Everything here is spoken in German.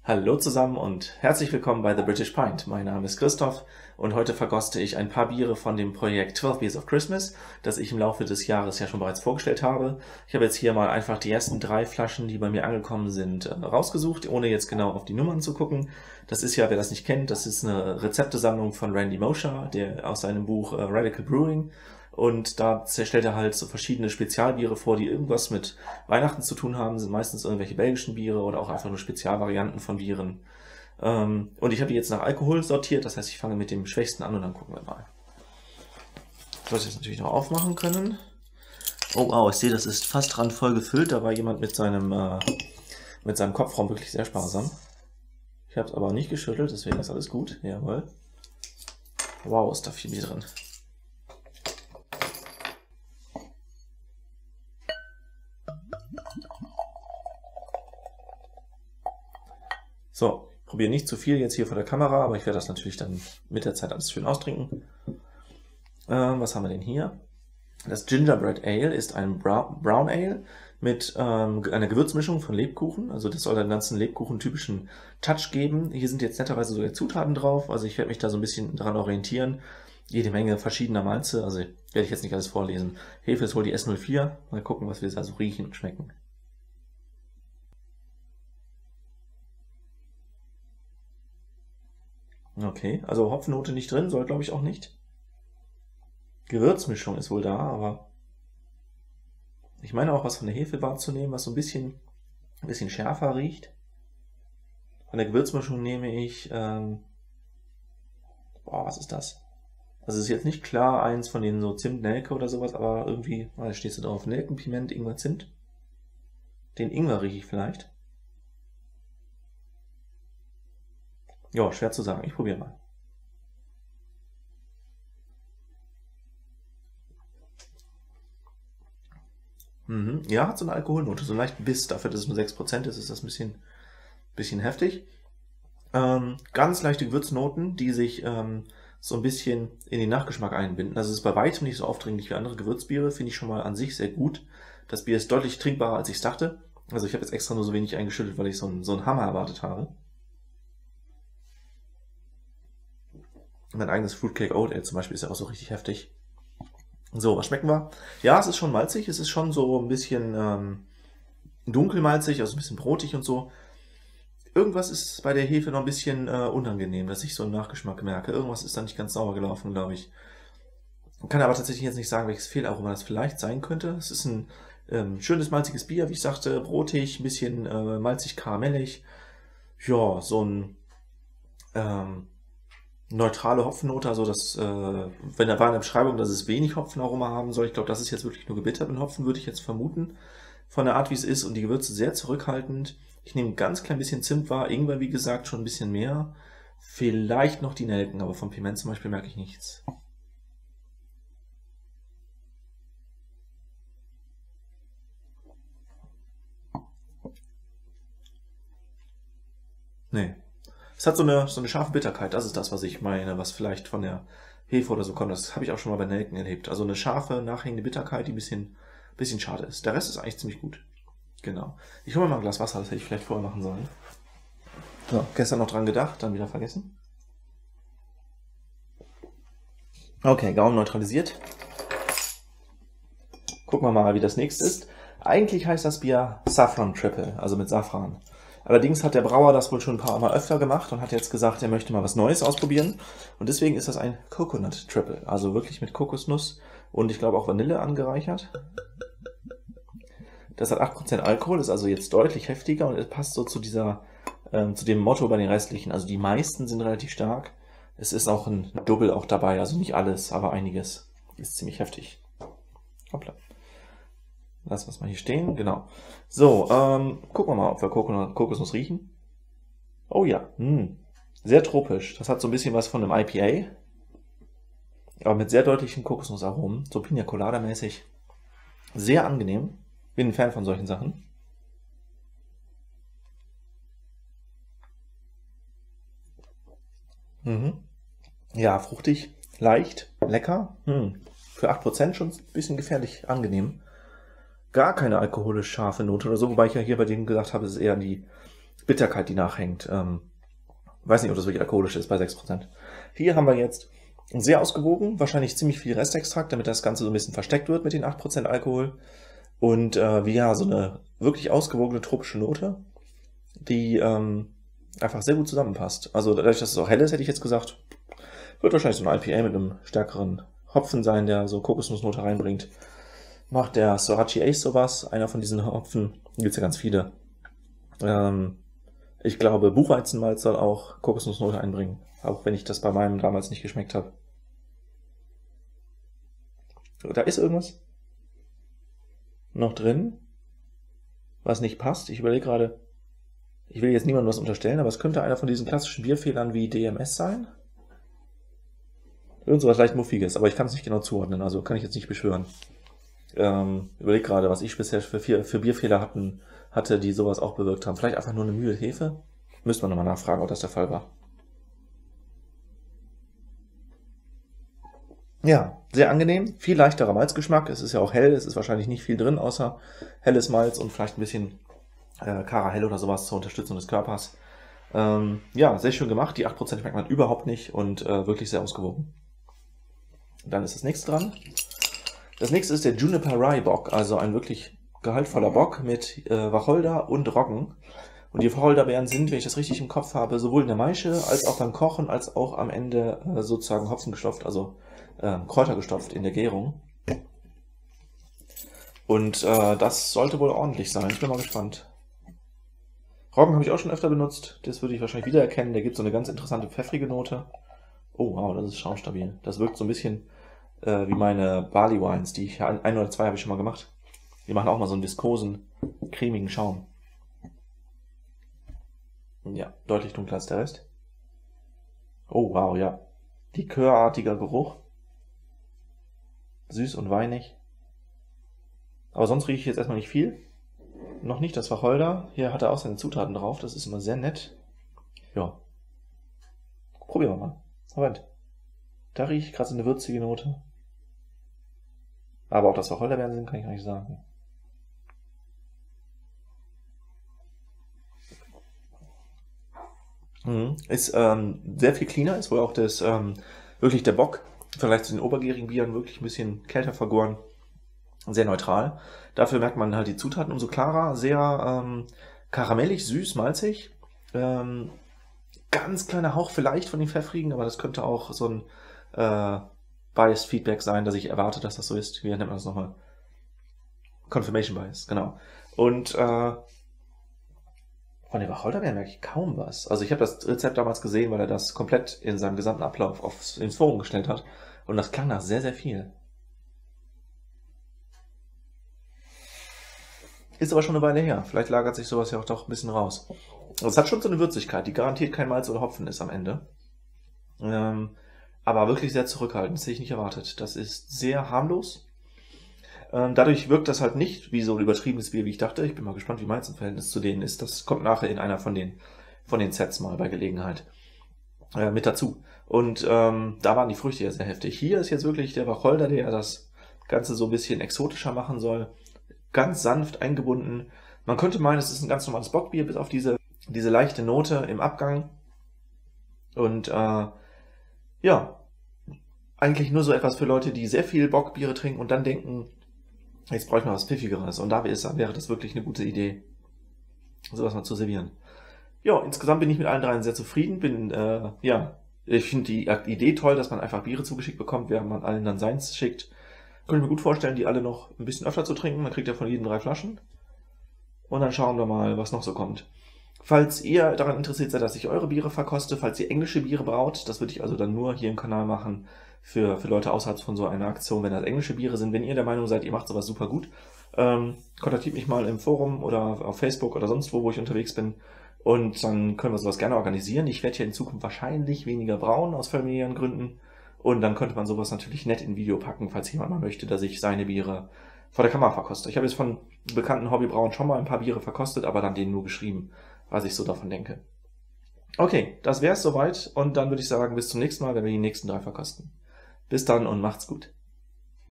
Hallo zusammen und herzlich willkommen bei The British Pint. Mein Name ist Christoph und heute verkoste ich ein paar Biere von dem Projekt 12 Beers of Christmas, das ich im Laufe des Jahres ja schon bereits vorgestellt habe. Ich habe jetzt hier mal einfach die ersten 3 Flaschen, die bei mir angekommen sind, rausgesucht, ohne jetzt genau auf die Nummern zu gucken. Das ist ja, wer das nicht kennt, das ist eine Rezeptesammlung von Randy Mosher, der aus seinem Buch Radical Brewing. Und da stellt er halt so verschiedene Spezialbiere vor, die irgendwas mit Weihnachten zu tun haben. Sind meistens irgendwelche belgischen Biere oder auch einfach nur Spezialvarianten von Bieren. Und ich habe die jetzt nach Alkohol sortiert. Das heißt, ich fange mit dem Schwächsten an und dann gucken wir mal. Sollte ich jetzt natürlich noch aufmachen können. Oh wow, ich sehe, das ist fast randvoll gefüllt. Da war jemand mit seinem Kopfraum wirklich sehr sparsam. Ich habe es aber nicht geschüttelt, deswegen ist alles gut. Jawohl. Wow, ist da viel Bier drin. So, ich probiere nicht zu viel jetzt hier vor der Kamera, aber ich werde das natürlich dann mit der Zeit alles schön austrinken. Was haben wir denn hier? Das Gingerbread Ale ist ein Brown Ale mit einer Gewürzmischung von Lebkuchen. Also das soll den ganzen Lebkuchen-typischen Touch geben. Hier sind jetzt netterweise sogar Zutaten drauf. Also ich werde mich da so ein bisschen daran orientieren. Jede Menge verschiedener Malze. Also werde ich jetzt nicht alles vorlesen. Hefe ist wohl die S04. Mal gucken, was wir da so riechen und schmecken. Okay, also Hopfennote nicht drin, soll glaube ich auch nicht. Gewürzmischung ist wohl da, aber ich meine auch was von der Hefe wahrzunehmen, was so ein bisschen schärfer riecht. Von der Gewürzmischung nehme ich, was ist das? Also es ist jetzt nicht klar eins von denen so Zimt, Nelke oder sowas, aber irgendwie, da steht so drauf, Nelken, Piment, Ingwer, Zimt. Den Ingwer rieche ich vielleicht. Ja, schwer zu sagen. Ich probiere mal. Ja, hat so eine Alkoholnote, so einen leichten Biss. Dafür, dass es nur 6% ist, ist das ein bisschen heftig. Ganz leichte Gewürznoten, die sich so ein bisschen in den Nachgeschmack einbinden. Also es ist bei weitem nicht so aufdringlich wie andere Gewürzbiere, finde ich schon mal an sich sehr gut. Das Bier ist deutlich trinkbarer, als ich es dachte. Also ich habe jetzt extra nur so wenig eingeschüttet, weil ich so einen Hammer erwartet habe. Mein eigenes Fruitcake Oat Ale zum Beispiel ist ja auch so richtig heftig. So, was schmecken wir? Ja, es ist schon malzig. Es ist schon so ein bisschen dunkelmalzig, also ein bisschen brotig und so. Irgendwas ist bei der Hefe noch ein bisschen unangenehm, dass ich so einen Nachgeschmack merke. Irgendwas ist da nicht ganz sauber gelaufen, glaube ich. Kann aber tatsächlich jetzt nicht sagen, welches Fehlaroma das vielleicht sein könnte. Es ist ein schönes malziges Bier, wie ich sagte, brotig, ein bisschen malzig-karamellig. Ja, so ein neutrale Hopfennote, also das, wenn da war in der Beschreibung, dass es wenig Hopfenaroma haben soll, ich glaube, das ist jetzt wirklich nur gebittert mit Hopfen, würde ich jetzt vermuten, von der Art, wie es ist, und die Gewürze sehr zurückhaltend. Ich nehme ein ganz klein bisschen Zimt wahr, Ingwer, wie gesagt, schon ein bisschen mehr. Vielleicht noch die Nelken, aber vom Piment zum Beispiel merke ich nichts. Nee. Es hat so eine scharfe Bitterkeit, das ist das, was ich meine, was vielleicht von der Hefe oder so kommt. Das habe ich auch schon mal bei Nelken erlebt. Also eine scharfe, nachhängende Bitterkeit, die ein bisschen schade ist. Der Rest ist eigentlich ziemlich gut. Genau. Ich hole mir mal ein Glas Wasser, das hätte ich vielleicht vorher machen sollen. So, gestern noch dran gedacht, dann wieder vergessen. Okay, Gaumen neutralisiert. Gucken wir mal, wie das nächste ist. Eigentlich heißt das Bier Saffron Triple, also mit Safran. Allerdings hat der Brauer das wohl schon ein paar Mal öfter gemacht und hat jetzt gesagt, er möchte mal was Neues ausprobieren. Und deswegen ist das ein Coconut Triple, also wirklich mit Kokosnuss und ich glaube auch Vanille angereichert. Das hat 8% Alkohol, ist also jetzt deutlich heftiger und es passt so zu dem Motto bei den restlichen. Also die meisten sind relativ stark. Es ist auch ein Double auch dabei, also nicht alles, aber einiges. Ist ziemlich heftig. Hoppla. Lassen wir es mal hier stehen, genau. So, gucken wir mal, ob wir Kokosnuss riechen. Oh ja, sehr tropisch. Das hat so ein bisschen was von einem IPA. Aber mit sehr deutlichen Kokosnussaromen, so Pina Colada mäßig. Sehr angenehm. Bin ein Fan von solchen Sachen. Ja, fruchtig, leicht, lecker. Für 8% schon ein bisschen gefährlich angenehm. Gar keine alkoholisch scharfe Note oder so, wobei ich ja hier bei denen gesagt habe, es ist eher die Bitterkeit, die nachhängt. Weiß nicht, ob das wirklich alkoholisch ist bei 6%. Hier haben wir jetzt sehr ausgewogen, wahrscheinlich ziemlich viel Restextrakt, damit das Ganze so ein bisschen versteckt wird mit den 8% Alkohol. Und ja, so eine wirklich ausgewogene tropische Note, die einfach sehr gut zusammenpasst. Also dadurch, dass es auch hell ist, hätte ich jetzt gesagt, wird wahrscheinlich so ein IPA mit einem stärkeren Hopfen sein, der so Kokosnussnote reinbringt. Macht der Sorachi Ace sowas, einer von diesen Hopfen, gibt es ja ganz viele. Ich glaube, Buchweizenmalz soll auch Kokosnussnote einbringen, auch wenn ich das bei meinem damals nicht geschmeckt habe. Da ist irgendwas noch drin, was nicht passt. Ich überlege gerade, ich will jetzt niemandem was unterstellen, aber es könnte einer von diesen klassischen Bierfehlern wie DMS sein. Irgend sowas leicht Muffiges, aber ich kann es nicht genau zuordnen, also kann ich jetzt nicht beschwören. Überleg gerade, was ich bisher für Bierfehler hatte, die sowas auch bewirkt haben. Vielleicht einfach nur eine Mühle Hefe? Müsste man nochmal nachfragen, ob das der Fall war. Ja, sehr angenehm, viel leichterer Malzgeschmack. Es ist ja auch hell, es ist wahrscheinlich nicht viel drin, außer helles Malz und vielleicht ein bisschen Karahell oder sowas zur Unterstützung des Körpers. Ja, sehr schön gemacht. Die 8% merkt man überhaupt nicht und wirklich sehr ausgewogen. Dann ist das nächste dran. Das nächste ist der Juniper Rye Bock, also ein wirklich gehaltvoller Bock mit Wacholder und Roggen. Und die Wacholderbeeren sind, wenn ich das richtig im Kopf habe, sowohl in der Maische als auch beim Kochen, als auch am Ende sozusagen Hopfen gestopft, also Kräuter gestopft in der Gärung. Und das sollte wohl ordentlich sein. Ich bin mal gespannt. Roggen habe ich auch schon öfter benutzt. Das würde ich wahrscheinlich wiedererkennen. Der gibt so eine ganz interessante pfeffrige Note. Oh wow, das ist schaumstabil. Das wirkt so ein bisschen wie meine Barley Wines, die ich ein oder zwei habe ich schon mal gemacht. Die machen auch mal so einen viskosen, cremigen Schaum. Ja, deutlich dunkler als der Rest. Oh wow, ja. Likörartiger Geruch. Süß und weinig. Aber sonst rieche ich jetzt erstmal nicht viel. Noch nicht das Wacholder. Hier hat er auch seine Zutaten drauf. Das ist immer sehr nett. Ja. Probieren wir mal. Moment. Da rieche ich gerade so eine würzige Note. Aber ob das Wacholderbeeren sind, kann ich gar nicht sagen. Ist sehr viel cleaner, ist wohl auch das wirklich der Bock, vielleicht zu den obergärigen Bieren wirklich ein bisschen kälter vergoren, sehr neutral. Dafür merkt man halt die Zutaten umso klarer, sehr karamellig, süß, malzig. Ganz kleiner Hauch vielleicht von den pfeffrigen, aber das könnte auch so ein Biased Feedback sein, dass ich erwarte, dass das so ist. Wie nennt man das nochmal? Confirmation Bias, genau. Und von den Wacholderbeeren merke ich kaum was. Also ich habe das Rezept damals gesehen, weil er das komplett in seinem gesamten Ablauf ins Forum gestellt hat. Und das klang nach sehr, sehr viel. Ist aber schon eine Weile her. Vielleicht lagert sich sowas ja auch doch ein bisschen raus. Es hat schon so eine Würzigkeit, die garantiert kein Malz oder Hopfen ist am Ende. Aber wirklich sehr zurückhaltend, das hätte ich nicht erwartet. Das ist sehr harmlos. Dadurch wirkt das halt nicht wie so ein übertriebenes Bier, wie ich dachte. Ich bin mal gespannt, wie meins im Verhältnis zu denen ist. Das kommt nachher in einer von den Sets mal bei Gelegenheit mit dazu. Und da waren die Früchte ja sehr heftig. Hier ist jetzt wirklich der Wacholder, der das Ganze so ein bisschen exotischer machen soll. Ganz sanft eingebunden. Man könnte meinen, es ist ein ganz normales Bockbier, bis auf diese leichte Note im Abgang. Und ja, eigentlich nur so etwas für Leute, die sehr viel Bockbiere trinken und dann denken, jetzt brauche ich mal was Pfiffigeres. Und da wäre das wirklich eine gute Idee, sowas mal zu servieren. Ja, insgesamt bin ich mit allen dreien sehr zufrieden. Ich finde die Idee toll, dass man einfach Biere zugeschickt bekommt, während man allen dann seins schickt. Könnte ich mir gut vorstellen, die alle noch ein bisschen öfter zu trinken. Man kriegt ja von jedem 3 Flaschen. Und dann schauen wir mal, was noch so kommt. Falls ihr daran interessiert seid, dass ich eure Biere verkoste, falls ihr englische Biere braut, das würde ich also dann nur hier im Kanal machen für Leute außerhalb von so einer Aktion, wenn das englische Biere sind. Wenn ihr der Meinung seid, ihr macht sowas super gut, kontaktiert mich mal im Forum oder auf Facebook oder sonst wo ich unterwegs bin. Und dann können wir sowas gerne organisieren. Ich werde hier in Zukunft wahrscheinlich weniger brauen, aus familiären Gründen. Und dann könnte man sowas natürlich nett in Video packen, falls jemand mal möchte, dass ich seine Biere vor der Kamera verkoste. Ich habe jetzt von bekannten Hobbybrauern schon mal ein paar Biere verkostet, aber dann denen nur geschrieben, was ich so davon denke. Okay, das wäre es soweit und dann würde ich sagen, bis zum nächsten Mal, wenn wir die nächsten 3 verkosten. Bis dann und macht's gut.